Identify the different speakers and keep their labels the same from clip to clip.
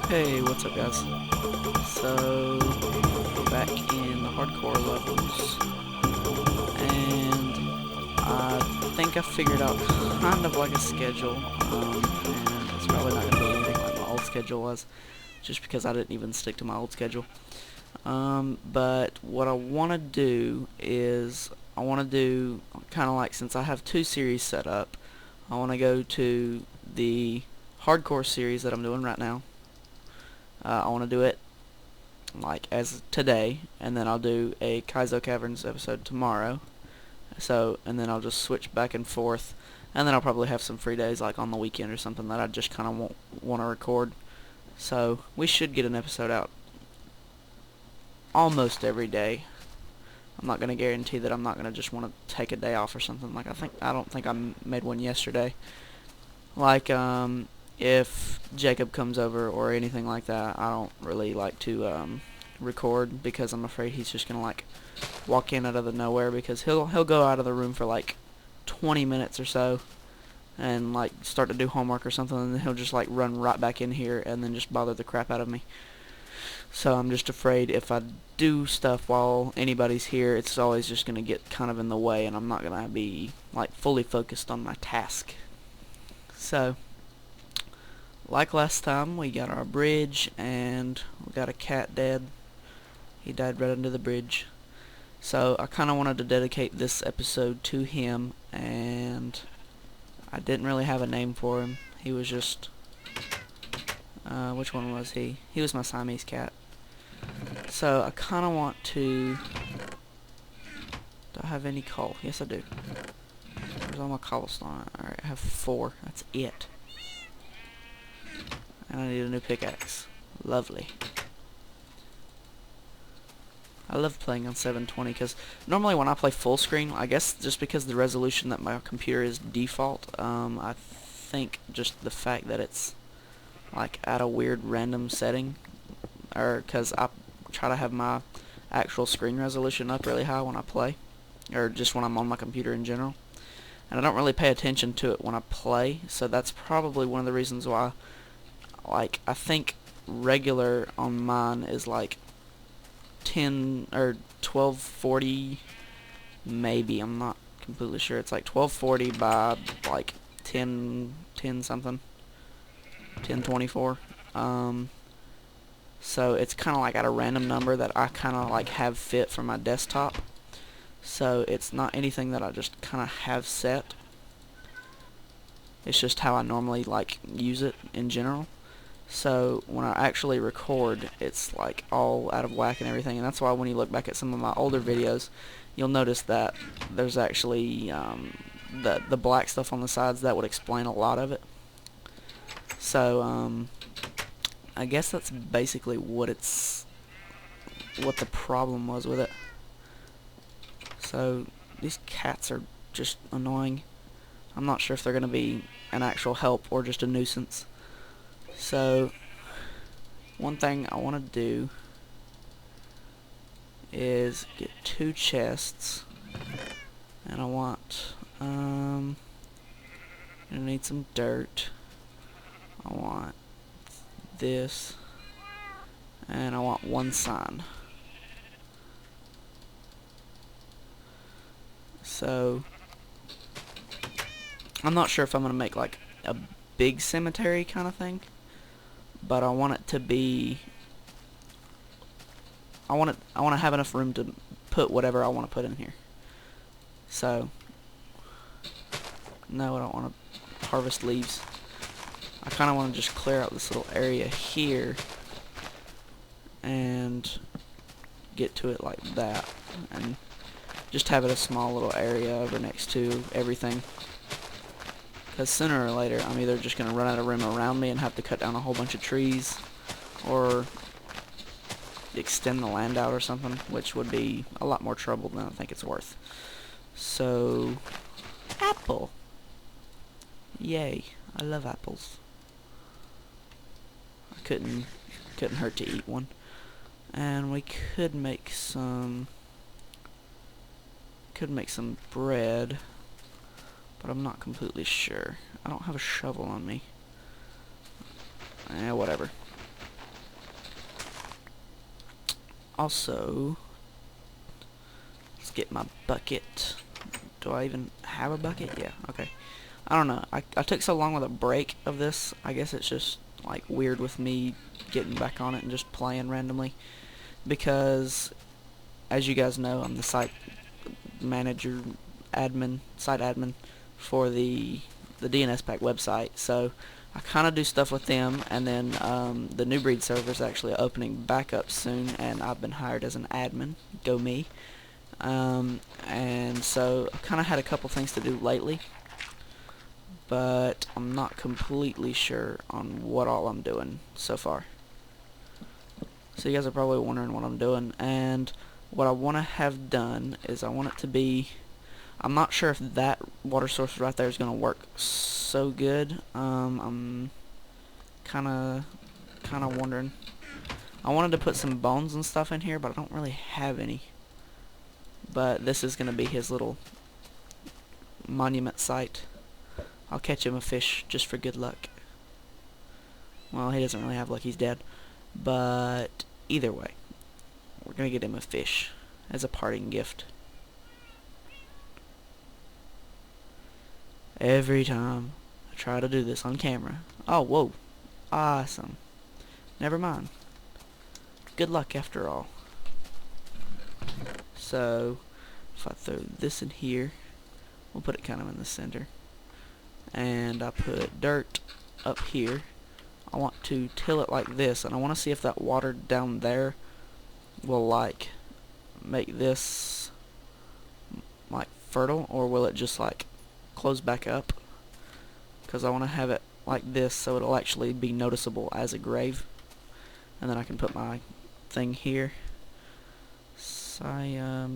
Speaker 1: Hey, what's up guys? So, we're back in the hardcore levels, and I think I figured out kind of like a schedule, and it's probably not going to be anything like my old schedule was, just because I didn't even stick to my old schedule. But what I want to do is, I want to do kind of like, since I have two series set up, I want to go to the hardcore series that I'm doing right now. I want to do it like as today, and then I'll do a Kaizo Caverns episode tomorrow. So, and then I'll just switch back and forth, and then I'll probably have some free days like on the weekend or something that I just kind of want to record. So we should get an episode out almost every day. I'm not gonna guarantee that I'm not gonna just want to take a day off or something. Like I don't think I made one yesterday. Like if Jacob comes over or anything like that, I don't really like to record because I'm afraid he's just gonna like walk in out of the nowhere, because he'll go out of the room for like 20 minutes or so and like start to do homework or something, and then he'll just like run right back in here and then just bother the crap out of me. So I'm just afraid if I do stuff while anybody's here, it's always just gonna get kind of in the way, and I'm not gonna be like fully focused on my task. So like last time, we got our bridge, and we got a cat dead. He died right under the bridge. So I kind of wanted to dedicate this episode to him, and I didn't really have a name for him. He was just, which one was he? He was my Siamese cat. So I kind of want to, do I have any coal? Yes I do. Where's all my cobblestone? Alright, I have 4. That's it. And I need a new pickaxe. Lovely. I love playing on 720 because normally when I play full screen, I guess just because the resolution that my computer is default, I think just the fact that it's like at a weird random setting, or because I try to have my actual screen resolution up really high when I play, or just when I'm on my computer in general, and I don't really pay attention to it when I play, so that's probably one of the reasons why. Like, I think regular on mine is like 10 or 1240, maybe, I'm not completely sure. It's like 1240 by like 10 something, 1024. So it's kind of like at a random number that I kind of like have fit for my desktop. So it's not anything that I just kind of have set. It's just how I normally like use it in general. So when I actually record, it's like all out of whack and everything, and that's why when you look back at some of my older videos, you'll notice that there's actually the black stuff on the sides that would explain a lot of it. So I guess that's basically what the problem was with it. So these cats are just annoying. I'm not sure if they're gonna be an actual help or just a nuisance. So one thing I want to do is get 2 chests, and I want I need some dirt. I want this, and I want 1 sign. So I'm not sure if I'm gonna make like a big cemetery kind of thing, but I want it to be, I want to have enough room to put whatever I want to put in here. So no, I don't want to harvest leaves. I kind of want to just clear out this little area here and get to it like that, and just have it a small little area over next to everything. Because sooner or later, I'm either just going to run out of room around me and have to cut down a whole bunch of trees, or extend the land out or something, which would be a lot more trouble than I think it's worth. So, apple. Yay, I love apples. I couldn't hurt to eat one. And we could make some bread, but I'm not completely sure. I don't have a shovel on me. Whatever. also, let's get my bucket. Do I even have a bucket? Yeah, okay. I don't know. I took so long with a break of this. I guess it's just like weird with me getting back on it and just playing randomly. Because, as you guys know, I'm the site manager, site admin for the DNSPAC website. So I kind of do stuff with them, and then the New Breed server is actually opening back up soon, and I've been hired as an admin. Go me. And so I've kind of had a couple things to do lately, but I'm not completely sure on what all I'm doing so far. So you guys are probably wondering what I'm doing, and what I want to have done is I want it to be, I'm not sure if that water source right there is going to work so good. I'm kind of wondering. I wanted to put some bones and stuff in here, but I don't really have any. But this is going to be his little monument site. I'll catch him a fish just for good luck. Well, he doesn't really have luck, he's dead. But either way, we're going to get him a fish as a parting gift. Every time I try to do this on camera. Oh, whoa. Awesome. Never mind. Good luck after all. So, if I throw this in here, we'll put it kind of in the center. And I put dirt up here. I want to till it like this, and I want to see if that water down there will like make this like fertile, or will it just like close back up, because I want to have it like this so it'll actually be noticeable as a grave. And then I can put my thing here. Siamese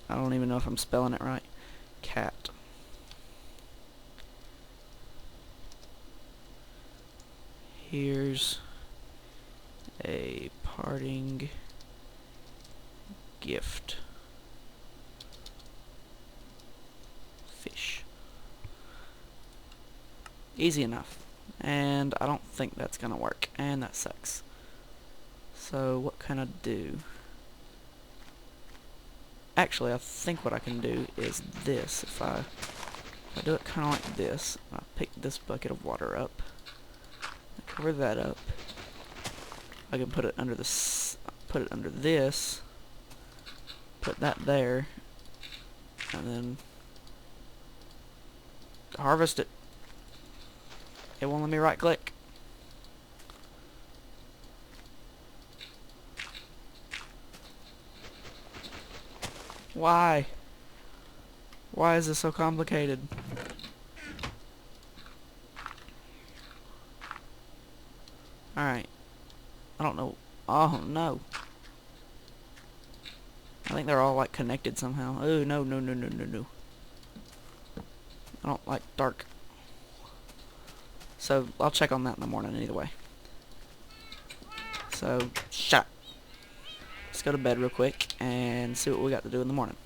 Speaker 1: I don't even know if I'm spelling it right. Cat. Here's a parting gift. Fish. Easy enough. And I don't think that's gonna work, and that sucks. So what can I do? Actually, I think what I can do is this. If I do it kind of like this, I pick this bucket of water up, I cover that up. I can put it under this, put that there, and then harvest it. It won't let me right click. Why? Why is this so complicated? Alright. I don't know. Oh no. I think they're all like connected somehow. Oh no, no, no, no, no, no. I don't like dark. So I'll check on that in the morning either way. So shut. Let's go to bed real quick and see what we got to do in the morning.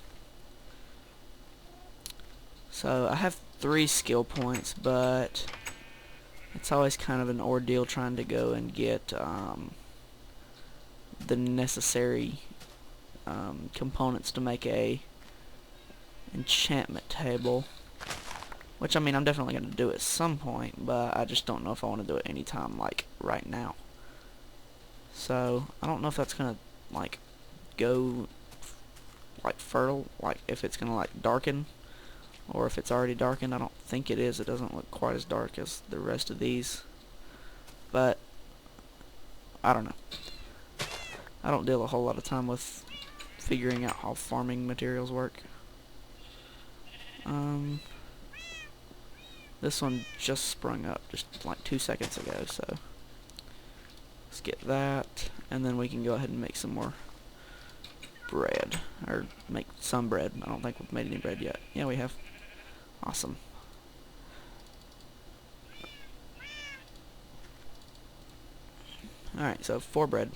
Speaker 1: So I have 3 skill points, but it's always kind of an ordeal trying to go and get the necessary components to make a enchantment table. Which, I mean, I'm definitely going to do at some point, but I just don't know if I want to do it anytime, like, right now. So, I don't know if that's going to, like, go, like, fertile, like, if it's going to, like, darken, or if it's already darkened. I don't think it is. It doesn't look quite as dark as the rest of these. But, I don't know. I don't deal a whole lot of time with figuring out how farming materials work. This one just sprung up just like 2 seconds ago, so let's get that, and then we can go ahead and make some more bread, or make some bread. I don't think we've made any bread yet. Yeah, we have. Awesome. Alright, so 4 bread.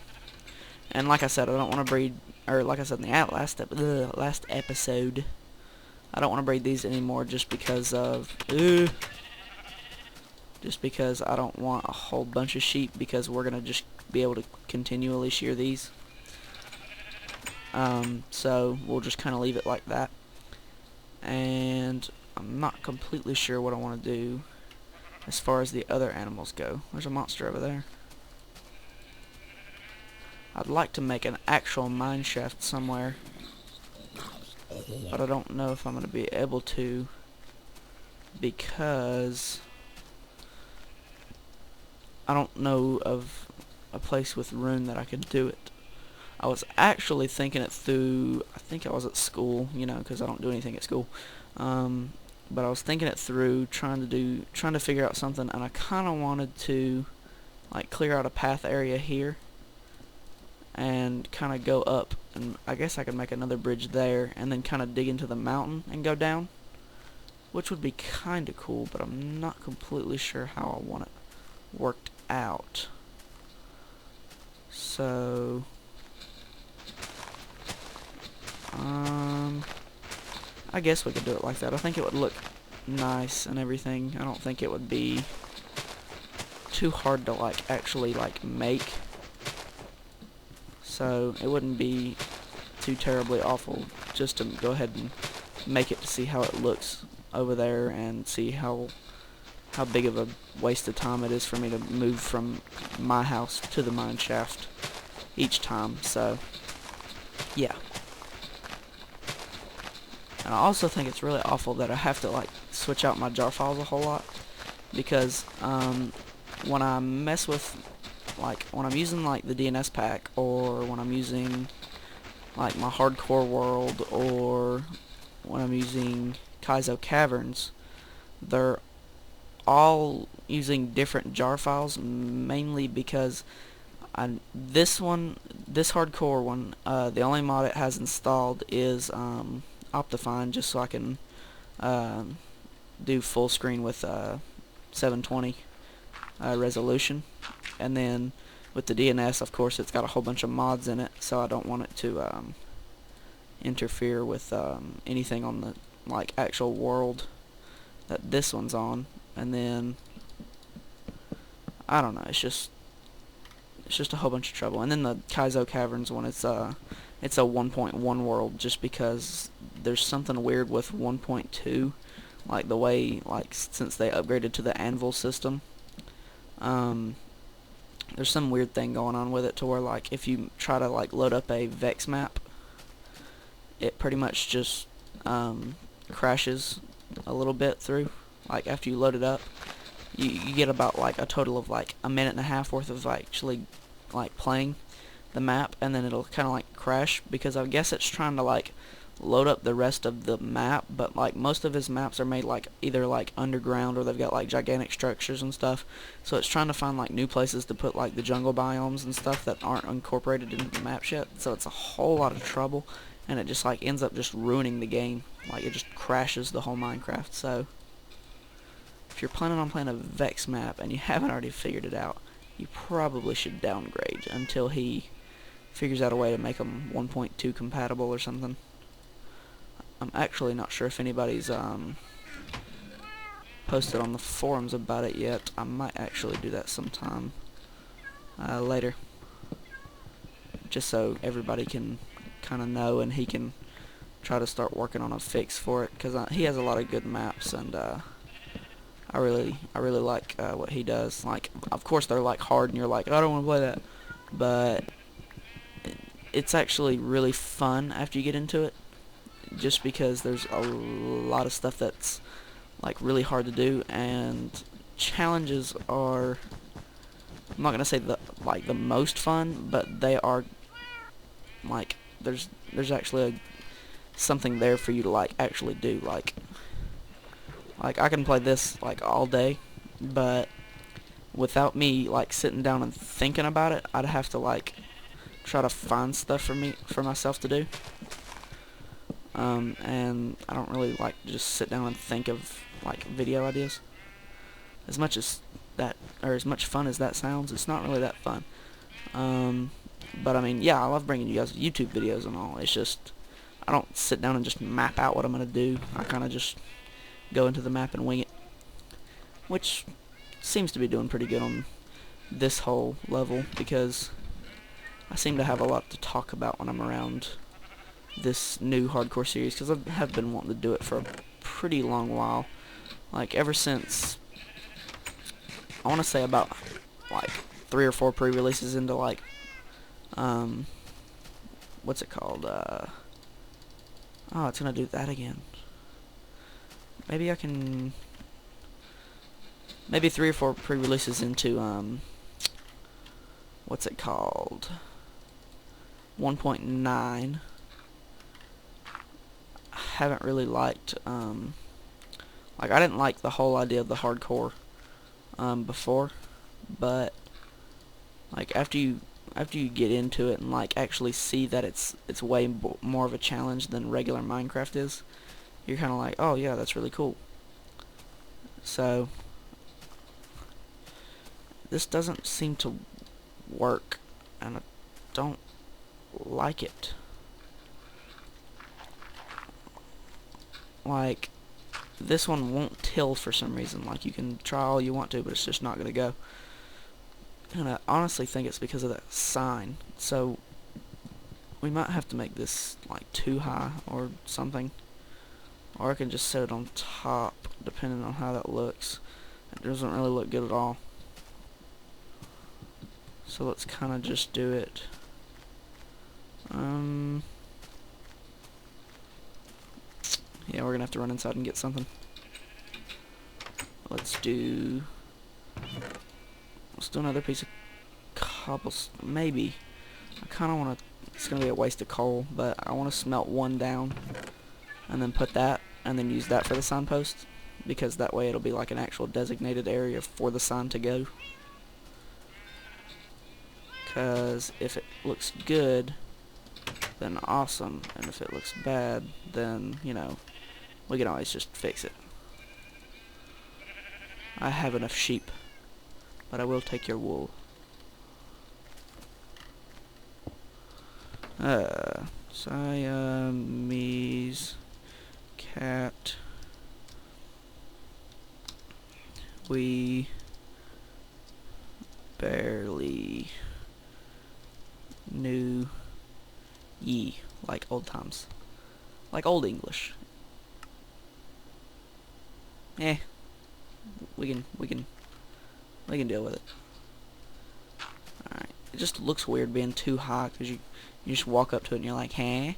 Speaker 1: And like I said, I don't want to breed, or like I said in the last episode, I don't want to breed these anymore just because of just because I don't want a whole bunch of sheep, because we're gonna just be able to continually shear these. So we'll just kind of leave it like that. And I'm not completely sure what I want to do as far as the other animals go. There's a monster over there. I'd like to make an actual mine shaft somewhere, but I don't know if I'm going to be able to, because I don't know of a place with room that I could do it. I was actually thinking it through. I think I was at school, you know, because I don't do anything at school. But I was thinking it through, trying to figure out something, and I kind of wanted to like clear out a path area here and kind of go up, and I guess I could make another bridge there and then kind of dig into the mountain and go down, which would be kind of cool, but I'm not completely sure how I want it worked out. So I guess we could do it like that. I think it would look nice and everything. I don't think it would be too hard to like actually like make, so it wouldn't be too terribly awful just to go ahead and make it to see how it looks over there and see how big of a waste of time it is for me to move from my house to the mine shaft each time. So yeah. And I also think it's really awful that I have to like switch out my jar files a whole lot, because when I mess with, like, when I'm using like the DNS pack, or when I'm using like my hardcore world, or when I'm using Kaizo Caverns, they're all using different jar files, mainly because this hardcore one, the only mod it has installed is Optifine, just so I can do full screen with 720 resolution. And then with the DNS, of course, it's got a whole bunch of mods in it, so I don't want it to interfere with anything on the like actual world that this one's on. And then I don't know, it's just a whole bunch of trouble. And then the Kaizo Caverns one, it's a 1.1 world, just because there's something weird with 1.2, like the way, like, since they upgraded to the Anvil system, there's some weird thing going on with it, to where like if you try to like load up a Vex map, it pretty much just crashes a little bit through. Like after you load it up, you get about like a total of like a minute and a half worth of actually like playing the map, and then it'll kind of like crash, because I guess it's trying to like load up the rest of the map, but like most of his maps are made like either like underground, or they've got like gigantic structures and stuff, so it's trying to find like new places to put like the jungle biomes and stuff that aren't incorporated into the map yet. So it's a whole lot of trouble, and it just like ends up just ruining the game. Like it just crashes the whole Minecraft. So if you're planning on playing a Vex map and you haven't already figured it out, you probably should downgrade until he figures out a way to make them 1.2 compatible or something. I'm actually not sure if anybody's posted on the forums about it yet. I might actually do that sometime later, just so everybody can kind of know, and he can try to start working on a fix for it, because he has a lot of good maps, and I really like what he does. Like, of course they're like hard, and you're like, I don't want to play that, but it's actually really fun after you get into it, just because there's a lot of stuff that's like really hard to do, and challenges are, I'm not gonna say the most fun, but they are like, there's actually something there for you to like actually do. Like I can play this like all day, but without me like sitting down and thinking about it, I'd have to like try to find stuff for myself to do. And I don't really like to just sit down and think of like video ideas. As much as that, or as much fun as that sounds, it's not really that fun. But I mean, yeah, I love bringing you guys YouTube videos and all. It's just, I don't sit down and just map out what I'm gonna do. I kind of just go into the map and wing it, which seems to be doing pretty good on this whole level because I seem to have a lot to talk about when I'm around this new hardcore series, because I have been wanting to do it for a pretty long while. Like, ever since, I want to say about, like, 3 or 4 pre-releases into, like, what's it called, oh, it's gonna do that again. Maybe I can, maybe 3 or 4 pre-releases into, what's it called, 1.9, I haven't really liked, like, I didn't like the whole idea of the hardcore, before, but, like, after you get into it and, like, actually see that it's way more of a challenge than regular Minecraft is, you're kind of like, oh yeah, that's really cool. So, this doesn't seem to work, and I don't like it. Like, this one won't tilt for some reason. Like, you can try all you want to, but it's just not going to go. And I honestly think it's because of that sign. So, we might have to make this, like, too high or something. Or I can just set it on top, depending on how that looks. It doesn't really look good at all. So let's kind of just do it. Yeah, we're gonna have to run inside and get something. Let's do another piece of cobblestone. Maybe. I kind of want to. It's gonna be a waste of coal, but I want to smelt one down, and then put that, and then use that for the signpost, because that way it'll be like an actual designated area for the sign to go. Because if it looks good, then awesome, and if it looks bad, then, you know, we can always just fix it. I have enough sheep, but I will take your wool. Siamese cat. We barely knew ye, like old times, like old English. We can deal with it. Alright, it just looks weird being too high, because you just walk up to it and you're like, hey,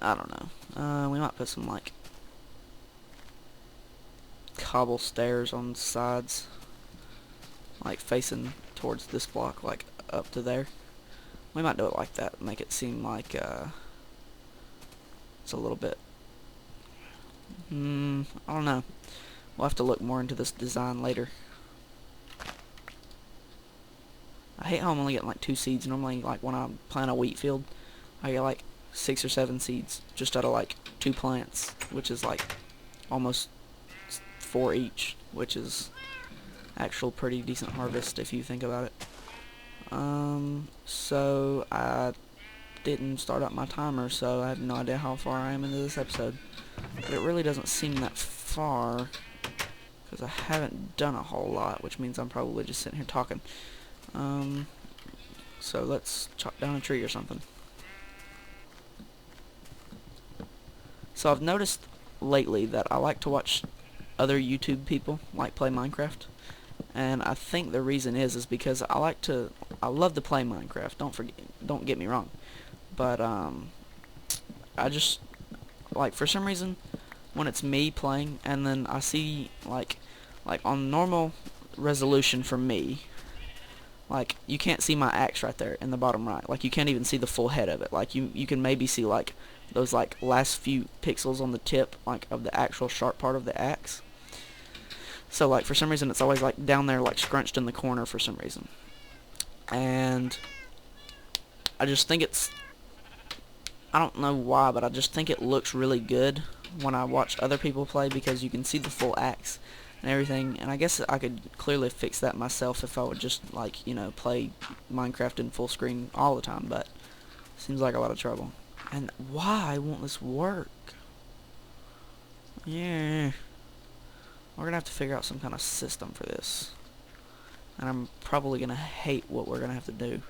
Speaker 1: I don't know. We might put some, like, cobble stairs on the sides, like facing towards this block, like up to there. We might do it like that, make it seem like it's a little bit, I don't know. We'll have to look more into this design later. I hate how I'm only getting like 2 seeds. Normally, like, when I plant a wheat field, I get like 6 or 7 seeds just out of like 2 plants, which is like almost 4 each, which is actual pretty decent harvest if you think about it. So I didn't start up my timer, so I have no idea how far I am into this episode. But it really doesn't seem that far, because I haven't done a whole lot, which means I'm probably just sitting here talking. So let's chop down a tree or something. So I've noticed lately that I like to watch other YouTube people, like, play Minecraft. And I think the reason is because I love to play Minecraft, don't get me wrong. But, I just, like, for some reason, when it's me playing, and then I see, like on normal resolution for me, like, you can't see my axe right there in the bottom right. Like, you can't even see the full head of it. Like, you can maybe see, like, those, like, last few pixels on the tip, like, of the actual sharp part of the axe. So, like, for some reason, it's always, like, down there, like, scrunched in the corner for some reason. And I just think I don't know why, but I just think it looks really good when I watch other people play, because you can see the full axe and everything. And I guess I could clearly fix that myself if I would just, like, you know, play Minecraft in full screen all the time, but it seems like a lot of trouble. And why won't this work? Yeah. We're gonna have to figure out some kind of system for this. And I'm probably gonna hate what we're gonna have to do.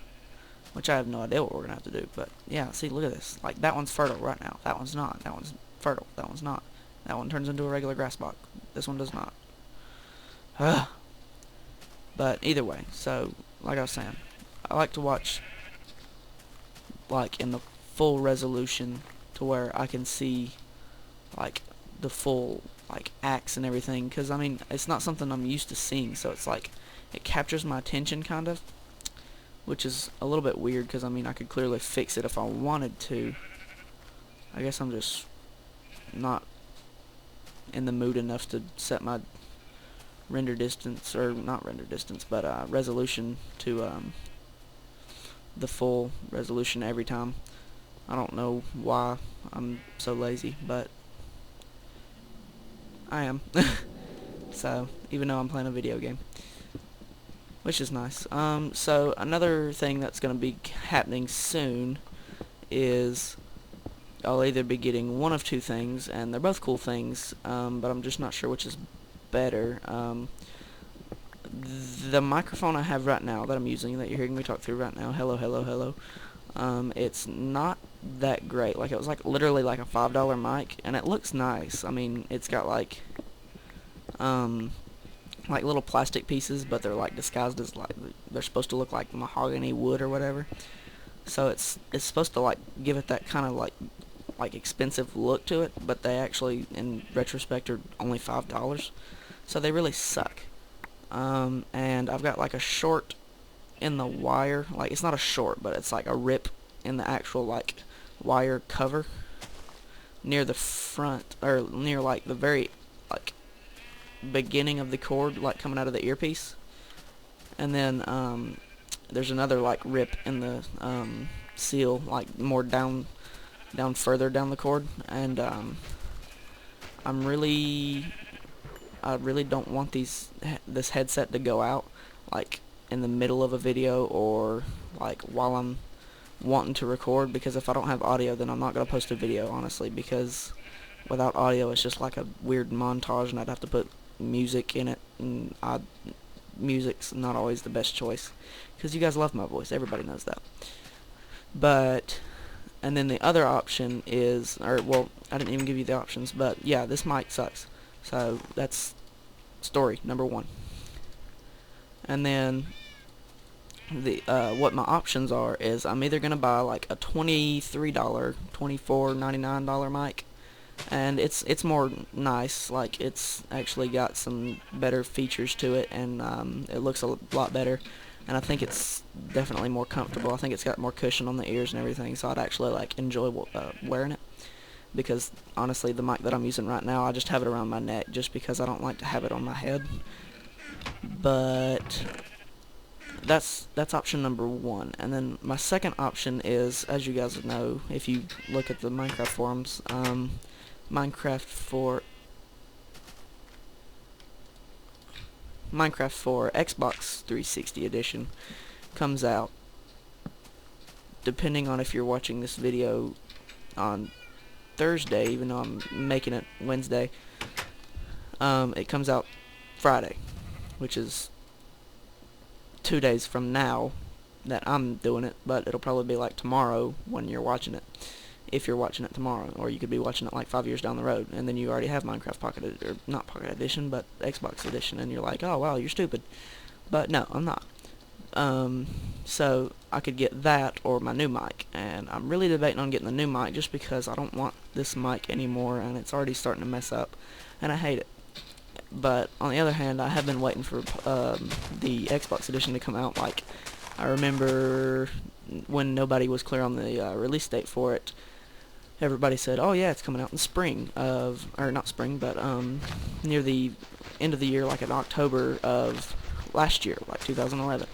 Speaker 1: Which I have no idea what we're gonna have to do. But yeah, see, look at this. Like, that one's fertile right now. That one's not. That one's fertile. That one's not. That one turns into a regular grass box. This one does not. Ugh. But either way, so like I was saying, I like to watch like in the full resolution to where I can see like the full like acts and everything, because I mean it's not something I'm used to seeing, so it's like it captures my attention kind of, which is a little bit weird because I mean I could clearly fix it if I wanted to. I guess I'm just not in the mood enough to set my render distance, or not render distance, but resolution to the full resolution every time. I don't know why I'm so lazy, but I am. So, even though I'm playing a video game, which is nice. So another thing that's going to be happening soon is I'll either be getting one of two things, and they're both cool things, but I'm just not sure which is better. The microphone I have right now that I'm using, that you're hearing me talk through right now, hello, it's not that great. Like, it was like literally like a $5 mic, and it looks nice. I mean, it's got like little plastic pieces, but they're like disguised as like, they're supposed to look like mahogany wood or whatever. So it's supposed to like give it that kind of like expensive look to it, but they actually in retrospect are only $5, so they really suck. And I've got like a short in the wire, like it's not a short, but it's like a rip in the actual like wire cover near the front, or near like the very like beginning of the cord, like coming out of the earpiece. And then there's another like rip in the seal, like more down further down the cord, and I really don't want this headset to go out like in the middle of a video, or like while I'm wanting to record, because if I don't have audio, then I'm not going to post a video, honestly, because without audio it's just like a weird montage, and I'd have to put music in it, and music's not always the best choice, because you guys love my voice, everybody knows that. But and then the other option is, or well, I didn't even give you the options, but yeah, this mic sucks. So that's story number one. And then the what my options are is I'm either gonna buy like a $23, $24.99 mic, and it's more nice, like it's actually got some better features to it, and it looks a lot better. And I think it's definitely more comfortable. I think it's got more cushion on the ears and everything, so I'd actually like enjoy wearing it. Because honestly, the mic that I'm using right now, I just have it around my neck just because I don't like to have it on my head. But that's option number one. And then my second option is, as you guys know, if you look at the Minecraft forums, Minecraft for Xbox 360 edition comes out, depending on if you're watching this video on Thursday, even though I'm making it Wednesday, it comes out Friday, which is 2 days from now that I'm doing it, but it'll probably be like tomorrow when you're watching it, if you're watching it tomorrow, or you could be watching it like 5 years down the road, and then you already have Minecraft Pocket, or not Pocket Edition, but Xbox Edition, and you're like, oh wow, you're stupid. But no, I'm not. So I could get that or my new mic, and I'm really debating on getting the new mic just because I don't want this mic anymore, and it's already starting to mess up, and I hate it. But on the other hand, I have been waiting for the Xbox Edition to come out. Like, I remember when nobody was clear on the release date for it, everybody said, oh yeah, it's coming out in spring of, or not spring, but near the end of the year, like in October of last year, like 2011.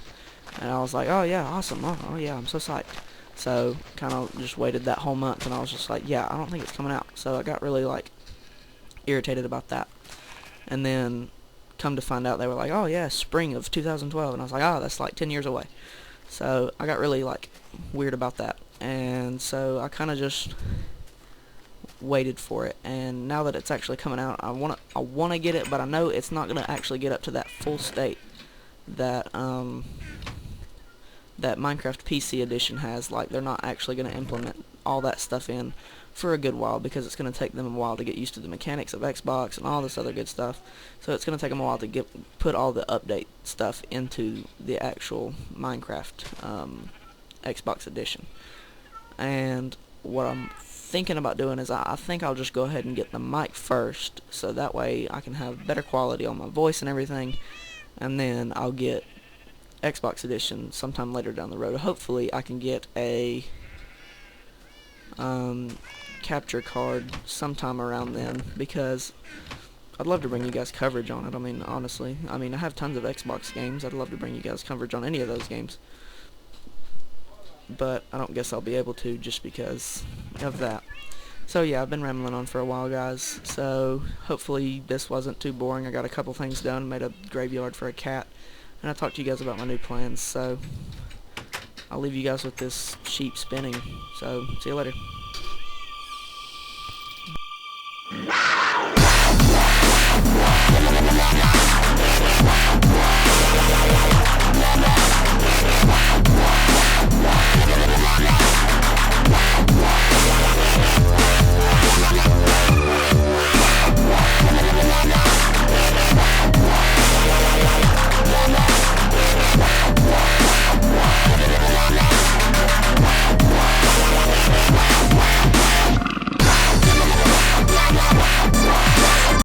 Speaker 1: And I was like, oh yeah, awesome, oh yeah, I'm so psyched. So kind of just waited that whole month, and I was just like, yeah, I don't think it's coming out. So I got really like irritated about that. And then come to find out, they were like, oh yeah, spring of 2012, and I was like, oh, that's like 10 years away. So I got really like weird about that, and so I kind of just waited for it, and now that it's actually coming out, I wanna get it, but I know it's not gonna actually get up to that full state that that Minecraft PC edition has. Like, they're not actually gonna implement all that stuff in for a good while, because it's going to take them a while to get used to the mechanics of Xbox and all this other good stuff. So it's going to take them a while to put all the update stuff into the actual Minecraft Xbox edition. And what I'm thinking about doing is I think I'll just go ahead and get the mic first, so that way I can have better quality on my voice and everything, and then I'll get Xbox edition sometime later down the road. Hopefully I can get a capture card sometime around then, because I'd love to bring you guys coverage on it. I mean, honestly, I have tons of Xbox games. I'd love to bring you guys coverage on any of those games, but I don't guess I'll be able to, just because of that. So yeah, I've been rambling on for a while, guys, so hopefully this wasn't too boring. I got a couple things done, made a graveyard for a cat, and I talked to you guys about my new plans. So I'll leave you guys with this sheep spinning. So see you later.